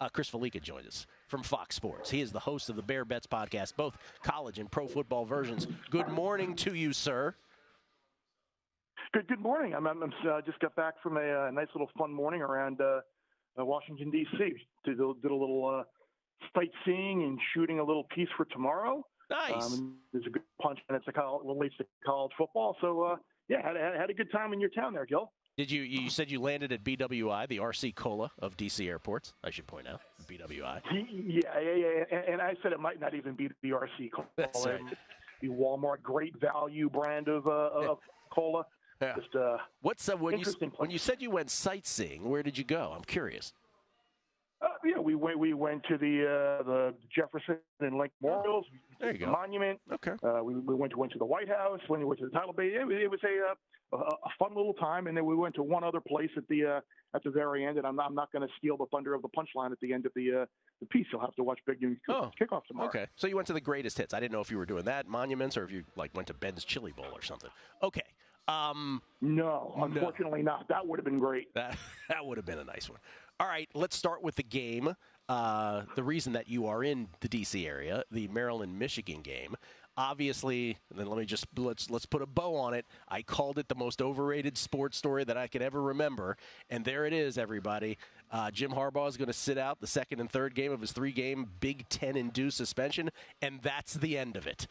Chris Fallica joins us from Fox Sports. He is the host of the Bear Bets podcast, both college and pro football versions. Good morning to you, sir. Good morning. I'm just got back from a nice little fun morning around Washington, D.C. Did a little sightseeing and shooting a little piece for tomorrow. Nice. There's a good punch, and it relates to college football. So, had a good time in your town there, Gill. Did you said you landed at BWI, the RC Cola of D.C. airports, I should point out, BWI. Yeah. And I said it might not even be the RC Cola. That's right. The Walmart Great Value brand of cola. Yeah. Just when you said you went sightseeing, where did you go? I'm curious. We went to the Jefferson and Lincoln Memorials. There you go. Monument. Okay. We went to the White House. When we went to the Title Bay, it was a fun little time. And then we went to one other place at the very end. And I'm not going to steal the thunder of the punchline at the end of the piece. You'll have to watch Big Game Kickoff tomorrow. Okay. So you went to the greatest hits. I didn't know if you were doing that, monuments, or if you went to Ben's Chili Bowl or something. Okay. No, unfortunately not. That would have been great. That would have been a nice one. All right, let's start with the game. The reason that you are in the D.C. area, the Maryland-Michigan game. Obviously, then let's put a bow on it. I called it the most overrated sports story that I could ever remember, and there it is, everybody. Jim Harbaugh is going to sit out the second and third game of his 3-game Big Ten-induced suspension, and that's the end of it.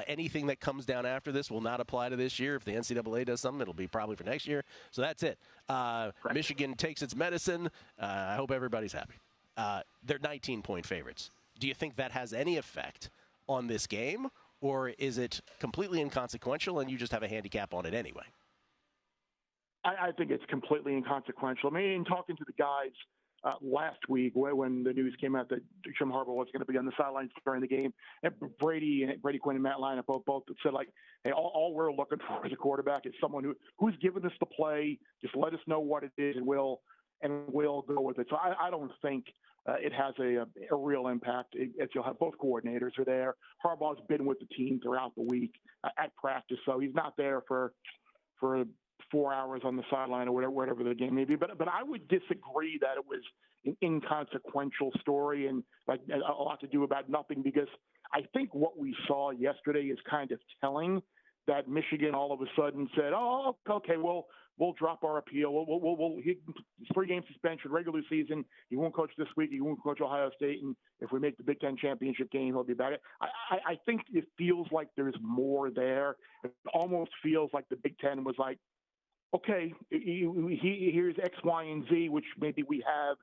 Anything that comes down after this will not apply to this year. If the NCAA does something, it'll be probably for next year. So that's it. Michigan takes its medicine. I hope everybody's happy. They're 19-point favorites. Do you think that has any effect on this game? Or is it completely inconsequential and you just have a handicap on it anyway? I think it's completely inconsequential. I mean, talking to the guys last week when the news came out that Jim Harbaugh was going to be on the sidelines during the game, and Brady Quinn and Matt Leinart both said, hey, all we're looking for as a quarterback is someone who's given us the play. Just let us know what it is, and we'll go with it. So I don't think it has a real impact. You'll have both coordinators are there. Harbaugh's been with the team throughout the week at practice, so he's not there for 4 hours on the sideline or whatever the game may be. But I would disagree that it was an inconsequential story and a lot to do about nothing, because I think what we saw yesterday is kind of telling, that Michigan all of a sudden said, "Oh, okay, we'll drop our appeal. We'll 3-game suspension, regular season. He won't coach this week. He won't coach Ohio State. And if we make the Big Ten championship game, he'll be back." I think it feels like there's more there. It almost feels like the Big Ten was like, okay, here's X, Y, and Z, which maybe we have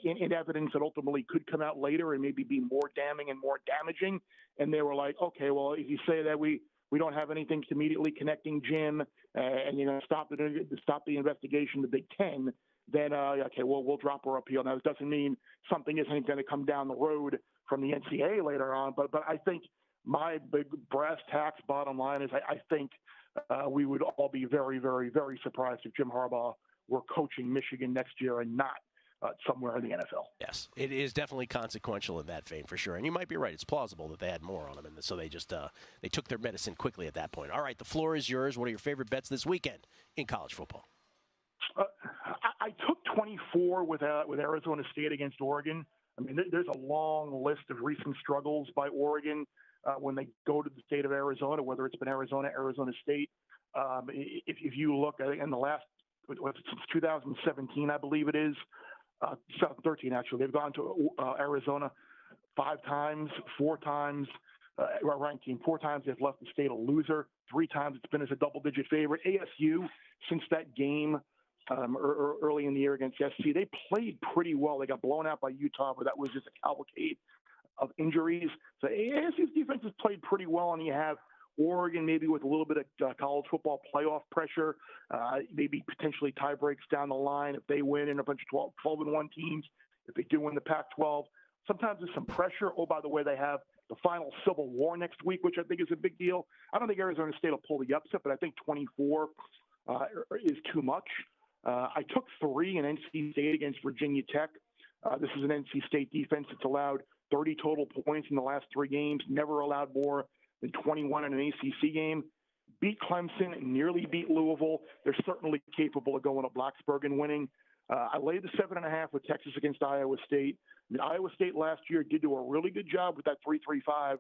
in evidence that ultimately could come out later and maybe be more damning and more damaging. And they were like, okay, well, if you say that we don't have anything immediately connecting Jim and stop the investigation, the Big Ten, then okay, we'll drop our appeal. Now, this doesn't mean something isn't going to come down the road from the NCAA later on, but I think my big brass tacks bottom line is I think we would all be very, very, very surprised if Jim Harbaugh were coaching Michigan next year and not somewhere in the NFL. Yes, it is definitely consequential in that vein for sure. And you might be right. It's plausible that they had more on him, and so they just they took their medicine quickly at that point. All right, the floor is yours. What are your favorite bets this weekend in college football? I took 24 with Arizona State against Oregon. I mean, there's a long list of recent struggles by Oregon when they go to the state of Arizona, whether it's been Arizona State. If you look in the last, since 2017, I believe it is, 2013 actually, they've gone to Arizona 5 times, 4 times, ranked team 4 times. They've left the state a loser 3 times. It's been as a double-digit favorite. ASU, since that game early in the year against SC, they played pretty well. They got blown out by Utah, but that was just a cavalcade of injuries. So ASU's defense has played pretty well, and you have Oregon maybe with a little bit of college football playoff pressure, maybe potentially tie breaks down the line if they win, and a bunch of 12-1 teams if they do win the Pac-12. Sometimes there's some pressure. Oh, by the way, they have the final Civil War next week, which I think is a big deal. I don't think Arizona State will pull the upset, but I think 24 is too much. I took 3 in NC State against Virginia Tech. This is an NC State defense that's allowed 30 total points in the last 3 games, never allowed more than 21 in an ACC game. Beat Clemson, nearly beat Louisville. They're certainly capable of going to Blacksburg and winning. I laid the 7.5 with Texas against Iowa State. I mean, Iowa State last year did do a really good job with that 3-3-5,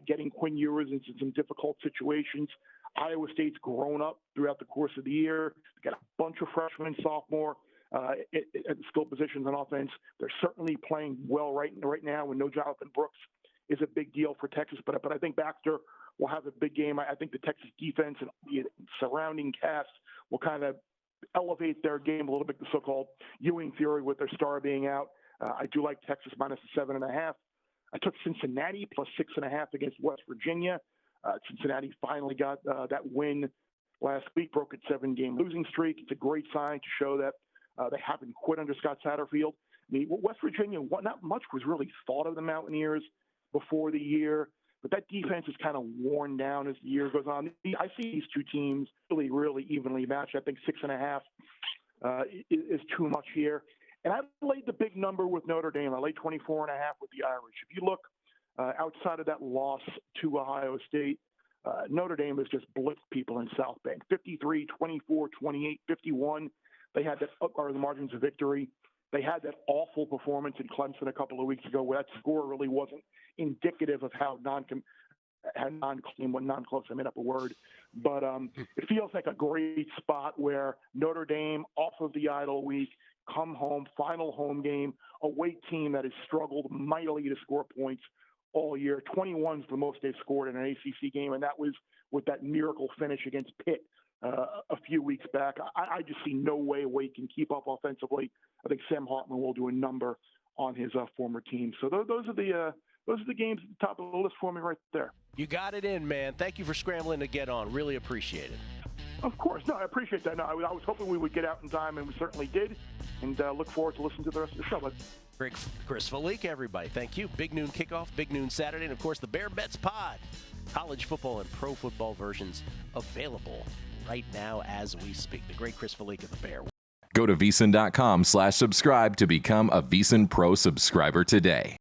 getting Quinn Ewers into some difficult situations. Iowa State's grown up throughout the course of the year. They got a bunch of freshmen and sophomore at the skill positions on offense. They're certainly playing well right now, and no Jonathan Brooks is a big deal for Texas. But I think Baxter will have a big game. I think the Texas defense and the surrounding cast will kind of elevate their game a little bit, the so-called Ewing theory with their star being out. I do like Texas minus the 7.5. I took Cincinnati plus 6.5 against West Virginia. Cincinnati finally got that win last week, broke its 7-game losing streak. It's a great sign to show that they haven't quit under Scott Satterfield. I mean, West Virginia, not much was really thought of the Mountaineers before the year, but that defense is kind of worn down as the year goes on. I see these two teams really evenly matched. I think 6.5 is too much here. And I laid the big number with Notre Dame. I laid 24.5 with the Irish. If you look outside of that loss to Ohio State, Notre Dame has just blitzed people in South Bend. 53, 24, 28, 51. They had that are the margins of victory. They had that awful performance in Clemson a couple of weeks ago where that score really wasn't indicative of how non-close, I made up a word. But it feels like a great spot where Notre Dame, off of the idle week, come home, final home game, a weight team that has struggled mightily to score points all year. 21 is the most they've scored in an ACC game, and that was with that miracle finish against Pitt a few weeks back. I just see no way Wake can keep up offensively. I think Sam Hartman will do a number on his former team. So those are the games at the top of the list for me right there. You got it in, man. Thank you for scrambling to get on. Really appreciate it. Of course. No, I appreciate that. No, I was hoping we would get out in time, and we certainly did. And look forward to listening to the rest of the show. Chris Fallica, everybody. Thank you. Big Noon Kickoff, Big Noon Saturday, and, of course, the Bear Bets Pod. College football and pro football versions available right now as we speak. The great Chris Fallica, the Bear. Go to VSiN.com/subscribe to become a VSiN Pro subscriber today.